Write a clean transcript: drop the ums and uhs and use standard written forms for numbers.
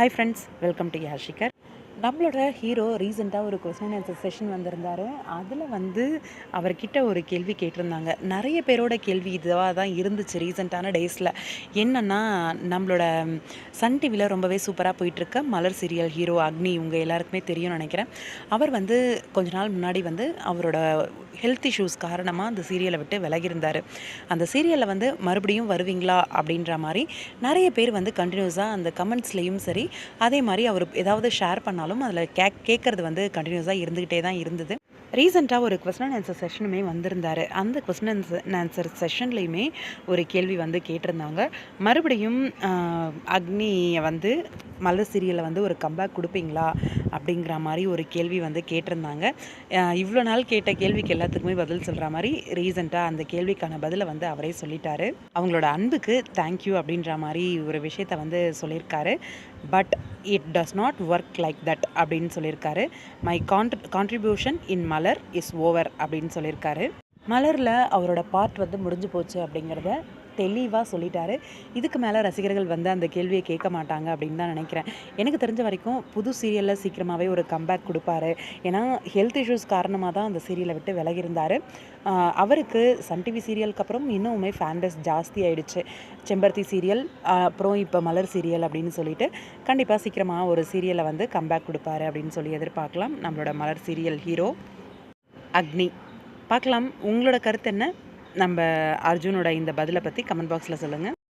Hi friends, welcome to Yashikar. நம்மளோட hero ரீசெண்டாக ஒரு கொஸ்டின் அண்ட் ஆன்சர் செஷன் வந்திருந்தார். அதில் அவர்கிட்ட ஒரு கேள்வி கேட்டிருந்தாங்க. நிறைய பேரோட கேள்வி இதுவாக தான் இருந்துச்சு ரீசெண்டான டேஸில். என்னென்னா, நம்மளோட சன் டிவியில் ரொம்பவே சூப்பராக போயிட்டுருக்க மலர் சீரியல் ஹீரோ அக்னி உங்கள் எல்லாருக்குமே தெரியும்னு நினைக்கிறேன். அவர் கொஞ்ச நாள் முன்னாடி அவரோட ஹெல்த் இஷ்யூஸ் காரணமாக அந்த சீரியலை விட்டு விலகியிருந்தார். அந்த சீரியலில் மறுபடியும் வருவீங்களா அப்படின்ற மாதிரி நிறைய பேர் கண்டினியூஸாக அந்த கமெண்ட்ஸ்லேயும் சரி, அதே மாதிரி அவர் ஏதாவது ஷேர் பண்ணாலும் அதில் கேட்குறது கண்டினியூஸாக இருந்துக்கிட்டே தான் இருந்தது. ரீசெண்டாக ஒரு கொஸ்டின் அண்ட் ஆன்சர் செஷனுமே வந்திருந்தார். அந்த கொஸ்டின் அண்ட் ஆன்சர் செஷன்லேயுமே ஒரு கேள்வி கேட்டிருந்தாங்க. மறுபடியும் அக்னியை மலர் சீரியலில் ஒரு கம்பேக் கொடுப்பீங்களா அப்படிங்கிற மாதிரி ஒரு கேள்வி கேட்டிருந்தாங்க. இவ்வளோ நாள் கேட்ட கேள்விக்கு எல்லாத்துக்குமே பதில் சொல்கிற மாதிரி ரீசெண்டாக அந்த கேள்விக்கான பதிலை அவரே சொல்லிட்டாரு. அவங்களோட அன்புக்கு தேங்க்யூ அப்படின்ற மாதிரி ஒரு விஷயத்தை சொல்லியிருக்காரு. But it does not work like that அப்படின்னு சொல்லியிருக்காரு. My contribution in Malar is over அப்படின்னு சொல்லியிருக்காரு. மலரில் அவரோட பார்ட் முடிஞ்சு போச்சு அப்படிங்கிறத தெளிவாக சொல்லிட்டாரு. இதுக்கு மேலே ரசிகர்கள் அந்த கேள்வியை கேட்க மாட்டாங்க அப்படின்னு தான் நினைக்கிறேன். எனக்கு தெரிஞ்ச வரைக்கும் புது சீரியலில் சீக்கிரமாகவே ஒரு கம்பேக் கொடுப்பாரு. ஏன்னா ஹெல்த் இஷ்யூஸ் காரணமாக தான் அந்த சீரியலை விட்டு விலகியிருந்தார். அவருக்கு சன் டிவி சீரியலுக்கு அப்புறம் இன்னுமே ஃபேன் பேஸ் ஜாஸ்தி ஆகிடுச்சு. செம்பருத்தி சீரியல், அப்புறம் இப்போ மலர் சீரியல் அப்படின்னு சொல்லிட்டு கண்டிப்பாக சீக்கிரமாக ஒரு சீரியலை கம்பேக் கொடுப்பாரு அப்படின்னு சொல்லி எதிர்பார்க்கலாம். நம்மளோட மலர் சீரியல் ஹீரோ அக்னி. பார்க்கலாம். உங்களோட கருத்து என்ன? நம்ம அர்ஜுனோட இந்த பதிலை பற்றி கமெண்ட் பாக்ஸில் சொல்லுங்கள்.